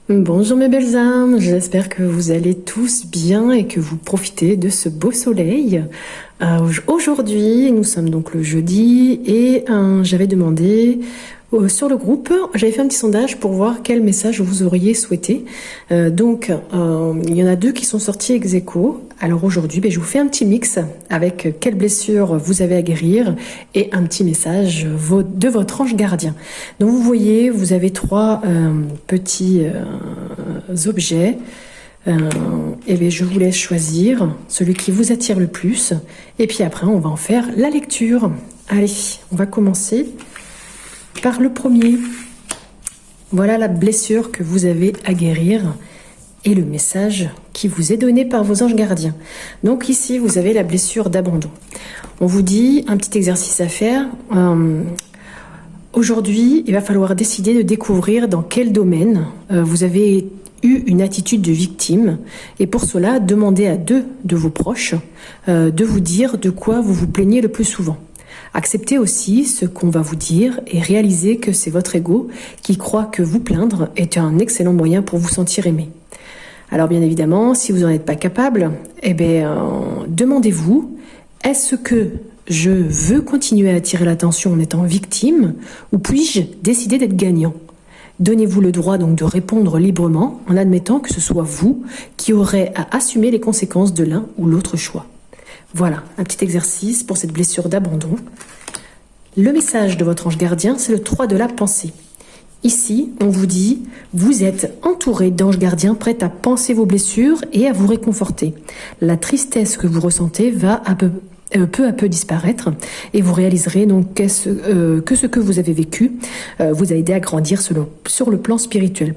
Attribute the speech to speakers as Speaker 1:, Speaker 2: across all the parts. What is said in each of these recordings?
Speaker 1: Bonjour mes belles âmes, j'espère que vous allez tous bien et que vous profitez de ce beau soleil. Aujourd'hui, nous sommes donc le jeudi et j'avais demandé sur le groupe, j'avais fait un petit sondage pour voir quel message vous auriez souhaité. Il y en a deux qui sont sortis ex aequo. Alors aujourd'hui, je vous fais un petit mix avec quelle blessure vous avez à guérir et un petit message de votre ange gardien. Donc vous voyez, vous avez trois petits objets. Et je vous laisse choisir celui qui vous attire le plus. Et puis après, on va en faire la lecture. Allez, on va commencer par le premier. Voilà la blessure que vous avez à guérir et le message qui vous est donné par vos anges gardiens. Donc ici, vous avez la blessure d'abandon. On vous dit un petit exercice à faire. Aujourd'hui, il va falloir décider de découvrir dans quel domaine vous avez eu une attitude de victime. Et pour cela, demandez à deux de vos proches de vous dire de quoi vous vous plaignez le plus souvent. Acceptez aussi ce qu'on va vous dire et réalisez que c'est votre ego qui croit que vous plaindre est un excellent moyen pour vous sentir aimé. Alors bien évidemment, si vous n'en êtes pas capable, demandez-vous, est-ce que je veux continuer à attirer l'attention en étant victime ou puis-je décider d'être gagnant ? Donnez-vous le droit donc de répondre librement en admettant que ce soit vous qui aurez à assumer les conséquences de l'un ou l'autre choix. Voilà, un petit exercice pour cette blessure d'abandon. Le message de votre ange gardien, c'est le 3 de la pensée. Ici, on vous dit, vous êtes entouré d'anges gardiens prêts à penser vos blessures et à vous réconforter. La tristesse que vous ressentez va peu à peu disparaître et vous réaliserez donc que ce que vous avez vécu vous a aidé à grandir sur le plan spirituel.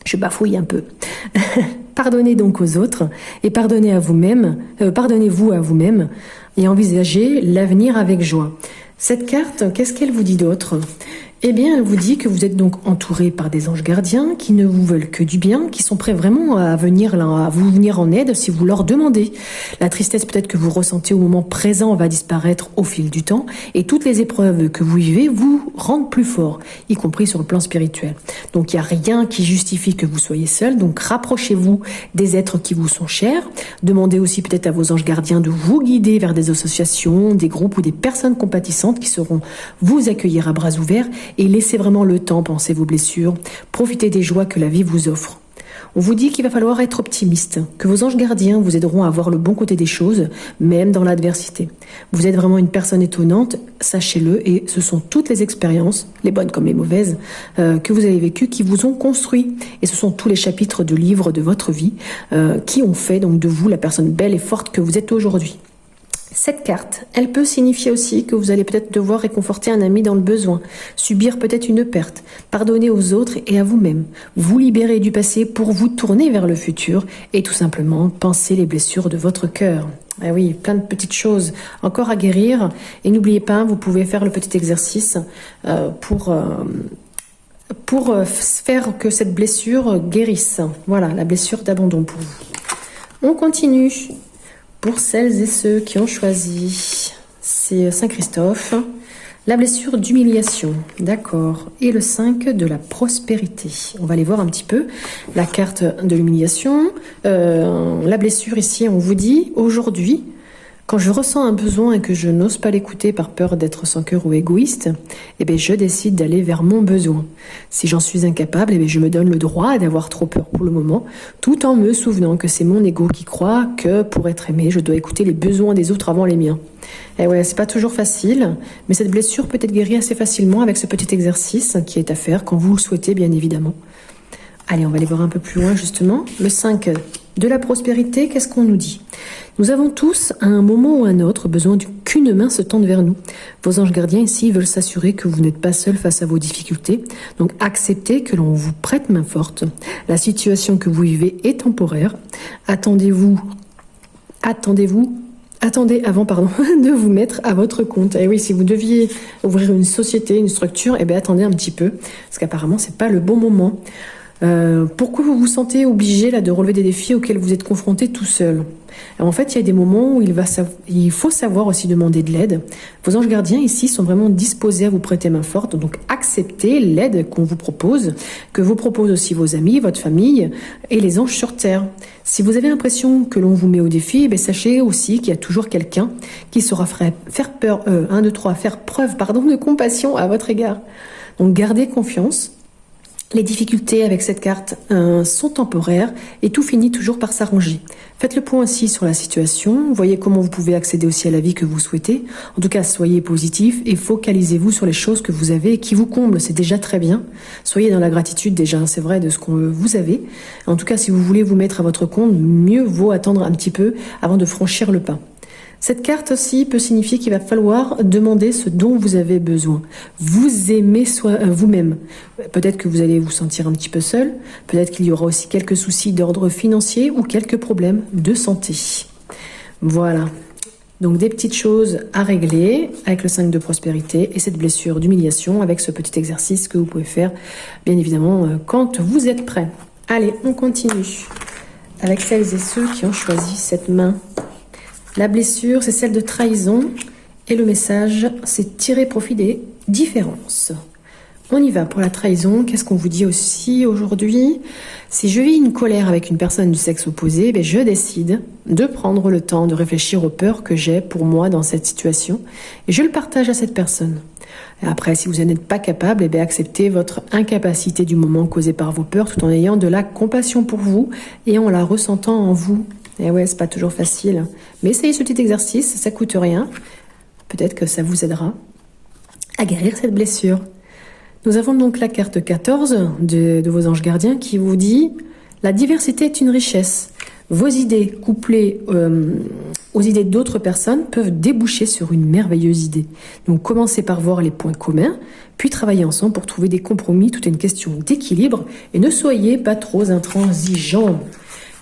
Speaker 1: Je bafouille un peu. Pardonnez donc aux autres et pardonnez-vous à vous-même et envisagez l'avenir avec joie. Cette carte, qu'est-ce qu'elle vous dit d'autre ? Eh bien, elle vous dit que vous êtes donc entouré par des anges gardiens qui ne vous veulent que du bien, qui sont prêts vraiment à vous venir en aide si vous leur demandez. La tristesse peut-être que vous ressentez au moment présent va disparaître au fil du temps et toutes les épreuves que vous vivez vous rendent plus fort, y compris sur le plan spirituel. Donc, il n'y a rien qui justifie que vous soyez seul. Donc, rapprochez-vous des êtres qui vous sont chers. Demandez aussi peut-être à vos anges gardiens de vous guider vers des associations, des groupes ou des personnes compatissantes qui sauront vous accueillir à bras ouverts. Et laissez vraiment le temps penser vos blessures. Profitez des joies que la vie vous offre. On vous dit qu'il va falloir être optimiste, que vos anges gardiens vous aideront à voir le bon côté des choses, même dans l'adversité. Vous êtes vraiment une personne étonnante, sachez-le, et ce sont toutes les expériences, les bonnes comme les mauvaises, que vous avez vécues qui vous ont construit. Et ce sont tous les chapitres de livres de votre vie qui ont fait donc de vous la personne belle et forte que vous êtes aujourd'hui. Cette carte, elle peut signifier aussi que vous allez peut-être devoir réconforter un ami dans le besoin, subir peut-être une perte, pardonner aux autres et à vous-même, vous libérer du passé pour vous tourner vers le futur et tout simplement penser les blessures de votre cœur. Ah oui, plein de petites choses encore à guérir et n'oubliez pas, vous pouvez faire le petit exercice pour faire que cette blessure guérisse. Voilà, la blessure d'abandon pour vous. On continue. Pour celles et ceux qui ont choisi, c'est Saint-Christophe, la blessure d'humiliation, d'accord, et le 5 de la prospérité. On va aller voir un petit peu la carte de l'humiliation. La blessure ici, on vous dit, aujourd'hui, quand je ressens un besoin et que je n'ose pas l'écouter par peur d'être sans cœur ou égoïste, je décide d'aller vers mon besoin. Si j'en suis incapable, je me donne le droit d'avoir trop peur pour le moment, tout en me souvenant que c'est mon ego qui croit que pour être aimé, je dois écouter les besoins des autres avant les miens. Et ouais, c'est pas toujours facile, mais cette blessure peut être guérie assez facilement avec ce petit exercice qui est à faire quand vous le souhaitez, bien évidemment. Allez, on va aller voir un peu plus loin, justement. Le 5 de la prospérité, qu'est-ce qu'on nous dit ? Nous avons tous, à un moment ou à un autre, besoin qu'une main se tende vers nous. Vos anges gardiens ici veulent s'assurer que vous n'êtes pas seul face à vos difficultés. Donc, acceptez que l'on vous prête main forte. La situation que vous vivez est temporaire. Attendez avant de vous mettre à votre compte. Et oui, si vous deviez ouvrir une société, une structure, attendez un petit peu, parce qu'apparemment, c'est pas le bon moment. Pourquoi vous vous sentez obligé là de relever des défis auxquels vous êtes confronté tout seul? Alors, en fait, il y a des moments où il faut savoir aussi demander de l'aide. Vos anges gardiens ici sont vraiment disposés à vous prêter main forte, donc acceptez l'aide qu'on vous propose, que vous proposent aussi vos amis, votre famille et les anges sur terre. Si vous avez l'impression que l'on vous met au défi, sachez aussi qu'il y a toujours quelqu'un qui saura faire preuve de compassion à votre égard. Donc gardez confiance. Les difficultés avec cette carte sont temporaires et tout finit toujours par s'arranger. Faites le point aussi sur la situation, voyez comment vous pouvez accéder aussi à la vie que vous souhaitez. En tout cas, soyez positif et focalisez-vous sur les choses que vous avez et qui vous comblent, c'est déjà très bien. Soyez dans la gratitude déjà, c'est vrai, de ce que vous avez. En tout cas, si vous voulez vous mettre à votre compte, mieux vaut attendre un petit peu avant de franchir le pas. Cette carte aussi peut signifier qu'il va falloir demander ce dont vous avez besoin. Vous aimez vous-même. Peut-être que vous allez vous sentir un petit peu seul. Peut-être qu'il y aura aussi quelques soucis d'ordre financier ou quelques problèmes de santé. Voilà. Donc des petites choses à régler avec le 5 de prospérité et cette blessure d'humiliation avec ce petit exercice que vous pouvez faire, bien évidemment, quand vous êtes prêt. Allez, on continue avec celles et ceux qui ont choisi cette main. La blessure, c'est celle de trahison et le message, c'est tirer profit des différences. On y va pour la trahison. Qu'est-ce qu'on vous dit aussi aujourd'hui? Si je vis une colère avec une personne du sexe opposé, je décide de prendre le temps de réfléchir aux peurs que j'ai pour moi dans cette situation et je le partage à cette personne. Et après, si vous n'êtes pas capable, acceptez votre incapacité du moment causée par vos peurs tout en ayant de la compassion pour vous et en la ressentant en vous. Et ouais, c'est pas toujours facile. Mais essayez ce petit exercice, ça coûte rien. Peut-être que ça vous aidera à guérir cette blessure. Nous avons donc la carte 14 de vos anges gardiens qui vous dit « La diversité est une richesse. Vos idées couplées aux idées d'autres personnes peuvent déboucher sur une merveilleuse idée. Donc commencez par voir les points communs, puis travaillez ensemble pour trouver des compromis. Tout est une question d'équilibre et ne soyez pas trop intransigeants. »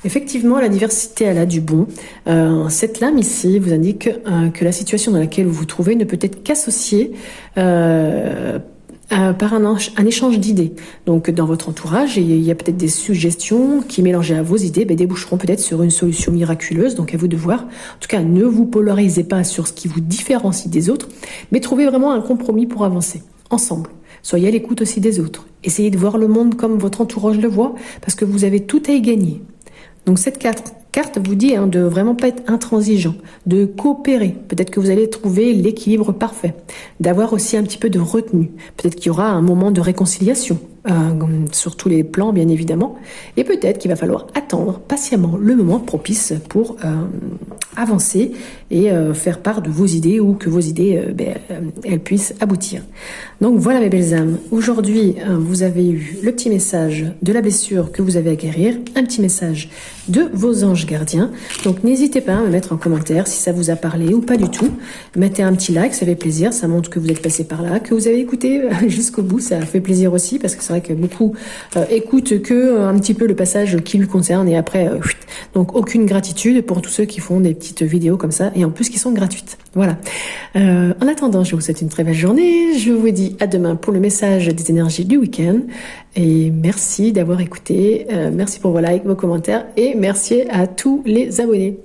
Speaker 1: Effectivement, la diversité, elle a du bon. Cette lame ici vous indique que la situation dans laquelle vous vous trouvez ne peut être qu'associée par un échange d'idées. Donc, dans votre entourage, il y a peut-être des suggestions qui, mélangées à vos idées, déboucheront peut-être sur une solution miraculeuse. Donc, à vous de voir. En tout cas, ne vous polarisez pas sur ce qui vous différencie des autres, mais trouvez vraiment un compromis pour avancer ensemble. Soyez à l'écoute aussi des autres. Essayez de voir le monde comme votre entourage le voit, parce que vous avez tout à y gagner. Donc cette carte vous dit de vraiment pas être intransigeant, de coopérer. Peut-être que vous allez trouver l'équilibre parfait, d'avoir aussi un petit peu de retenue. Peut-être qu'il y aura un moment de réconciliation sur tous les plans, bien évidemment. Et peut-être qu'il va falloir attendre patiemment le moment propice pour avancer et faire part de vos idées ou que vos idées elles puissent aboutir. Donc voilà mes belles âmes. Aujourd'hui, vous avez eu le petit message de la blessure que vous avez à guérir, un petit message de vos anges gardiens. Donc n'hésitez pas à me mettre en commentaire si ça vous a parlé ou pas du tout. Mettez un petit like, ça fait plaisir, ça montre que vous êtes passé par là, que vous avez écouté jusqu'au bout, ça fait plaisir aussi parce que c'est vrai que beaucoup écoutent que un petit peu le passage qui lui concerne et après donc aucune gratitude pour tous ceux qui font des petites vidéos comme ça et en plus qui sont gratuites. Voilà. En attendant, je vous souhaite une très belle journée. Je vous dis à demain pour le message des énergies du week-end et merci d'avoir écouté. Merci pour vos likes, vos commentaires et merci à tous les abonnés.